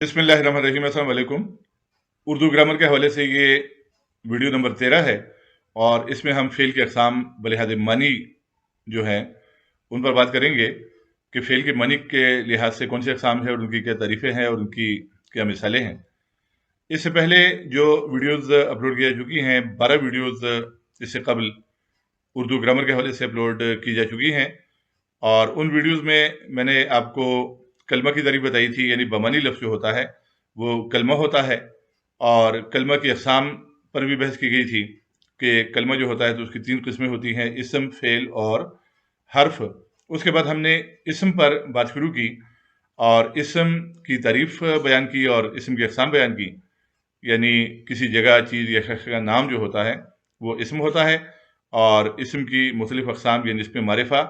बिस्मिल्लाहिर्रहमानिर्रहीम, अस्सलाम वालेकुम। उर्दू ग्रामर के हवाले से ये वीडियो नंबर 13 है और इसमें हम फ़ेल के अक़साम बलिहाज़ मानी जो हैं उन पर बात करेंगे कि फ़ेल के मानी के लिहाज से कौन से अक़साम हैं और उनकी क्या तारीफ़ें हैं और उनकी क्या मिसालें हैं। इससे पहले जो वीडियोज़ अपलोड की जा चुकी हैं, 12 वीडियोज़ इससे कबल उर्दू ग्रामर के हवाले से अपलोड की जा चुकी हैं और उन वीडियोज़ में मैंने आपको कलमा की तारीफ़ बताई थी, यानी बमानी लफ्ज़ जो होता है वो कलमा होता है और कलमा की अक़साम पर भी बहस की गई थी कि कलमा जो होता है तो उसकी 3 किस्में होती हैं, इस्म, फ़ेल और हर्फ़। उसके बाद हमने इस्म पर बात शुरू की और इस्म की तारीफ़ बयान की और इस्म की अक़साम बयान की, यानी किसी जगह, चीज़ या शख़्स का नाम जो होता है वो इस्म होता है और इस्म की मुख़्तलिफ़ अक़साम, यानी इसमें मारिफ़ा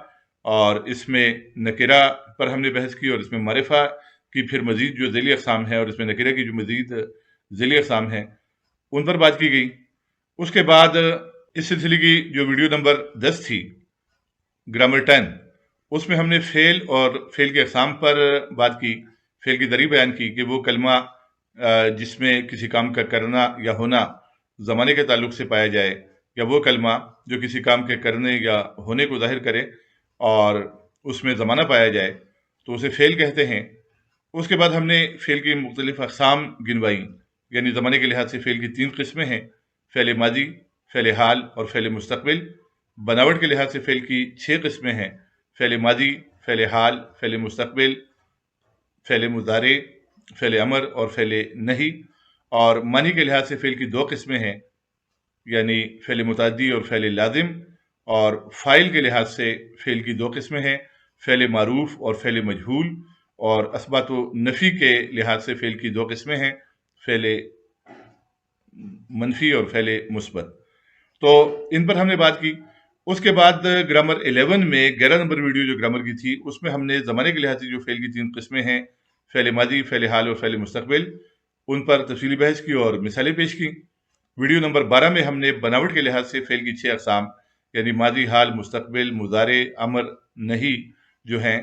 और इसमें नकिरा पर हमने बहस की और इसमें मारिफ़ा की फिर मज़ीद जो ज़ैली अक़साम है और इसमें नकिरा की जो मज़ीद ज़ैली अक़साम हैं उन पर बात की गई। उसके बाद इस सिलसिले की जो वीडियो नंबर 10 थी, ग्रामर 10, उसमें हमने फ़ेल और फ़ेल की अक़साम पर बात की, फ़ेल की तारीफ़ बयान की कि वो कलमा जिसमें किसी काम का करना या होना ज़माने के ताल्लुक़ से पाया जाए, या वो कलमा जो किसी काम के करने या होने को ज़ाहिर करे और उसमें ज़माना पाया जाए तो उसे फ़ेल कहते हैं। उसके बाद हमने फ़ेल की मुख्तलिफ़ अक़साम गिनवाई, यानी ज़माने के लिहाज से फ़ेल की 3 किस्में हैं, फ़ेल माज़ी, फ़ेल हाल और फ़ेल मुस्तक़बिल। बनावट के लिहाज से फ़ेल की 6 किस्में हैं, फ़ेल माज़ी, फ़ेल हाल, फ़ेल मुस्तक़बिल, फ़ेल मुज़ारे, फ़ेल अमर और फ़ेल नहीं। और मानी के लिहाज से फ़ेल की 2 किस्में हैं, यानी फ़ेल मुतअद्दी और फ़ेल लाज़िम। और फ़ाइल के लिहाज से फ़ेल की 2 किस्में हैं, फ़ेल मारूफ़ और फ़ेल मजहूल। और असबात व नफ़ी के लिहाज से फ़ेल की 2 किस्में हैं, फ़ेल मनफ़ी और फ़ेल मुस्बत। तो इन पर हमने बात की। उसके बाद ग्रामर 11 में 11 नंबर वीडियो जो ग्रामर की थी, उसमें हमने ज़माने के लिहाज से जो फ़ेल की 3 किस्में हैं, फ़ेल माज़ी, फ़ेल हाल और फ़ेल मुस्तक़बिल, उन पर तफ़सीली बहस की और मिसालें पेश की। वीडियो नंबर 12 में हमने बनावट के लिहाज से फ़ेल की 6 अक़साम, यानी माज़ी, हाल, मुस्तक़बिल, मुज़ारे, अमर, नहीं जो हैं,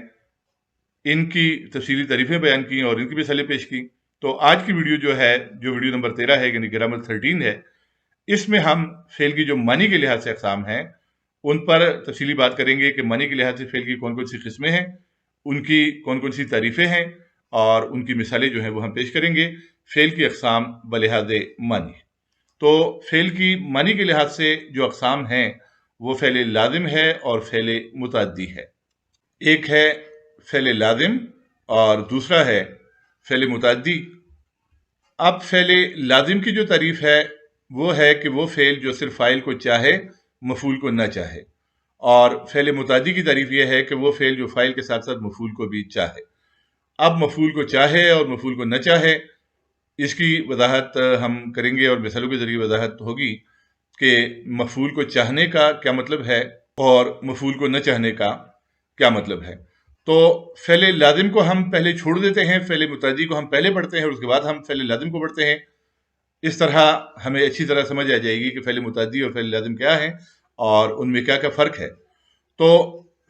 इनकी तफ़सीली तारीफ़ें बयान की और इनकी मिसालें पेश की। तो आज की वीडियो जो है, जो वीडियो नंबर 13 है, यानी ग्रामर 13 है, इसमें हम फ़ेल की जो मानी के लिहाज से अक़साम हैं उन पर तफ़सीली बात करेंगे कि मानी के लिहाज से फ़ेल की कौन-कौन सी किस्में हैं, उनकी कौन-कौन सी तारीफ़ें हैं और उनकी मिसालें जो हैं वो हम पेश करेंगे। फ़ेल की अक़साम बलिहाज़ मानी। तो फ़ेल की मानी के लिहाज से जो अक़साम हैं वो फ़ेल लाज़िम है और फ़ेल मुतअद्दी है। एक है फ़ेल लाज़िम और दूसरा है फ़ेल मुतअद्दी। अब फ़ेल लाज़िम की जो तारीफ़ है वो है कि वो फ़ेल जो सिर्फ़ फ़ाइल को चाहे, मफ़ूल को न चाहे। और फ़ेल मुतअद्दी की तारीफ़ ये है कि वो फ़ेल जो फ़ाइल के साथ-साथ मफ़ूल को भी चाहे। अब मफ़ूल को चाहे और मफ़ूल को न चाहे, इसकी वज़ाहत हम करेंगे और मिसालों के ज़रिए वज़ाहत होगी कि मफ़ूल को चाहने का क्या मतलब है और मफ़ूल को न चाहने का क्या मतलब है। तो फ़ेल लाज़िम को हम पहले छोड़ देते हैं, फ़ेल मुतअद्दी को हम पहले पढ़ते हैं और उसके बाद हम फ़ेल लाज़िम को पढ़ते हैं। इस तरह हमें अच्छी तरह समझ आ जाएगी कि फ़ेल मुतअद्दी और फ़ेल लाज़िम क्या है और उनमें क्या-क्या फ़र्क है। तो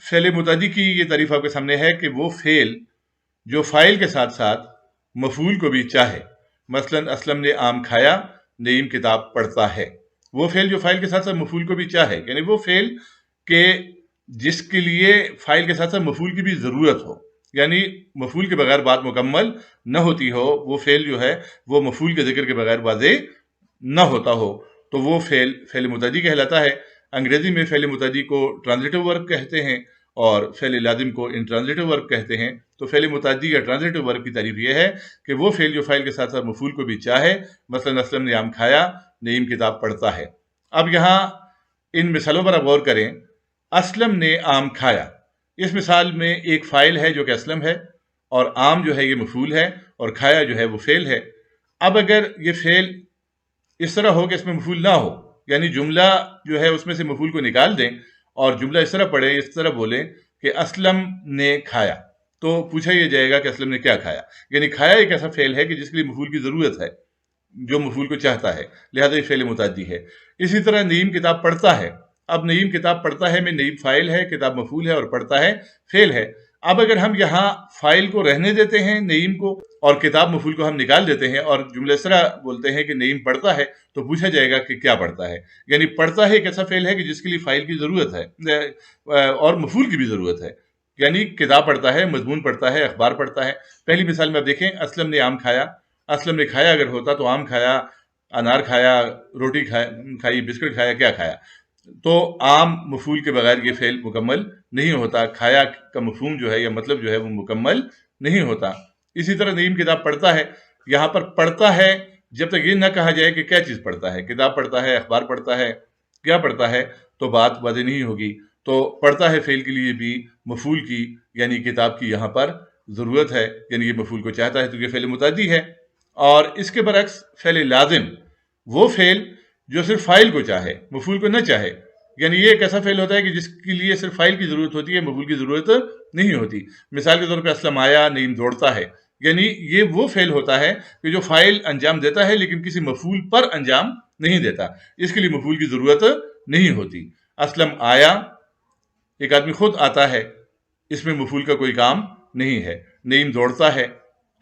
फ़ेल मुतअद्दी की ये तारीफ़ आपके सामने है कि वो फ़ेल जो फ़ाइल के साथ-साथ मफ़ूल को भी चाहे। मसलन असलम ने आम खाया, नईम किताब पढ़ता है। वो फ़ेल जो फ़ाइल के साथ-साथ मफ़ूल को भी चाहे, यानी वो फ़ेल के जिसके लिए फ़ाइल के साथ-साथ मफ़ूल की भी ज़रूरत हो, यानी मफ़ूल के बगैर बात मुकम्मल न होती हो, वो फ़ेल जो है वो मफ़ूल के ज़िक्र के बगैर वाज़ेह न होता हो, तो वो फ़ेल फ़ेल मुतअद्दी कहलाता है। अंग्रेज़ी में फ़ेल मुतअद्दी को ट्रांज़िटिव वर्ब कहते हैं और फ़ेल लाज़िम को इंट्रांज़िटिव वर्ब कहते हैं। तो फ़ेल मुतअद्दी या ट्रांज़िटिव वर्ब की तारीफ़ ये है कि वो फ़ेल जो फ़ाइल के साथ-साथ मफ़ूल को भी चाहे, मसलन असलम ने आम खाया, नईम किताब पढ़ता है। अब यहाँ इन मिसालों पर आप गौर करें। असलम ने आम खाया, इस मिसाल में एक फ़ाइल है जो कि असलम है और आम जो है ये मफ़ूल है और खाया जो है वो फ़ेल है। अब अगर ये फ़ेल इस तरह हो कि इसमें मफ़ूल ना हो, यानी जुमला जो है उसमें से मफ़ूल को निकाल दें और जुमला इस तरह पढ़े, इस तरह बोलें कि असलम ने खाया, तो पूछा ये जाएगा कि असलम ने क्या खाया। यानी खाया एक ऐसा फ़ेल है कि जिसके लिए मफ़ूल की ज़रूरत है, जो मफ़ूल को चाहता है, लिहाज़ा ये फ़ेल मुतअद्दी है। इसी तरह नईम किताब पढ़ता है। अब नईम किताब पढ़ता है में नईम फ़ाइल है, किताब मफ़ूल है और पढ़ता है फ़ेल है। اب اگر ہم یہاں فائل کو رہنے دیتے ہیں نعیم کو اور کتاب مفعول کو ہم نکال دیتے ہیں اور جملہ اس طرح بولتے ہیں کہ نعیم پڑھتا ہے، تو پوچھا جائے گا کہ کیا پڑھتا ہے. یعنی پڑھتا ہے ایک ایسا فعل ہے کہ جس کے لیے فائل کی ضرورت ہے اور مفعول کی بھی ضرورت ہے. یعنی کتاب پڑھتا ہے، مضمون پڑھتا ہے، اخبار پڑھتا ہے. پہلی مثال میں آپ دیکھیں، اسلم نے آم کھایا. اسلم نے کھایا اگر ہوتا تو آم کھایا، انار کھایا، روٹی کھائی، بسکٹ کھایا، کیا کھایا. تو عام مفعول کے بغیر یہ فعل مکمل نہیں ہوتا. کھایا کا مفہوم جو ہے یا مطلب جو ہے وہ مکمل نہیں ہوتا. اسی طرح نعیم کتاب پڑھتا ہے، یہاں پر پڑھتا ہے جب تک یہ نہ کہا جائے کہ کیا چیز پڑھتا ہے، کتاب پڑھتا ہے، اخبار پڑھتا ہے، کیا پڑھتا ہے، تو بات واضح نہیں ہوگی. تو پڑھتا ہے فعل کے لیے بھی مفعول کی یعنی کتاب کی یہاں پر ضرورت ہے، یعنی یہ مفعول کو چاہتا ہے تو یہ فعل متعدی ہے. اور اس کے برعکس فعل لازم وہ فعل جو صرف فاعل کو چاہے، مفعول کو نہ چاہے. یعنی یہ ایک ایسا فعل ہوتا ہے کہ جس کے لیے صرف فاعل کی ضرورت ہوتی ہے، مفعول کی ضرورت نہیں ہوتی. مثال کے طور پہ اسلم آیا، نعیم دوڑتا ہے. یعنی یہ وہ فعل ہوتا ہے کہ جو فاعل انجام دیتا ہے لیکن کسی مفعول پر انجام نہیں دیتا، اس کے لیے مفعول کی ضرورت نہیں ہوتی. اسلم آیا، ایک آدمی خود آتا ہے، اس میں مفعول کا کوئی کام نہیں ہے. نعیم دوڑتا ہے،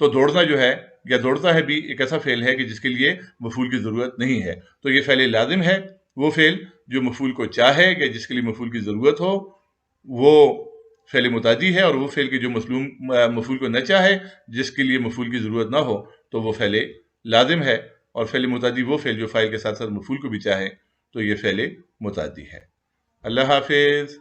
تو دوڑنا جو ہے یا دوڑتا ہے بھی ایک ایسا فعل ہے کہ جس کے لیے مفعول کی ضرورت نہیں ہے. تو یہ فعل لازم ہے، وہ فعل جو مفعول کو چاہے یا جس کے لیے مفعول کی ضرورت ہو وہ فعل متعدی ہے. اور وہ فعل کی جو مفعول کو نہ چاہے، جس کے لیے مفعول کی ضرورت نہ ہو، تو وہ فعل لازم ہے. اور فعل متعدی وہ فعل جو فاعل کے ساتھ ساتھ مفعول کو بھی چاہے، تو یہ فعل متعدی ہے. اللہ حافظ.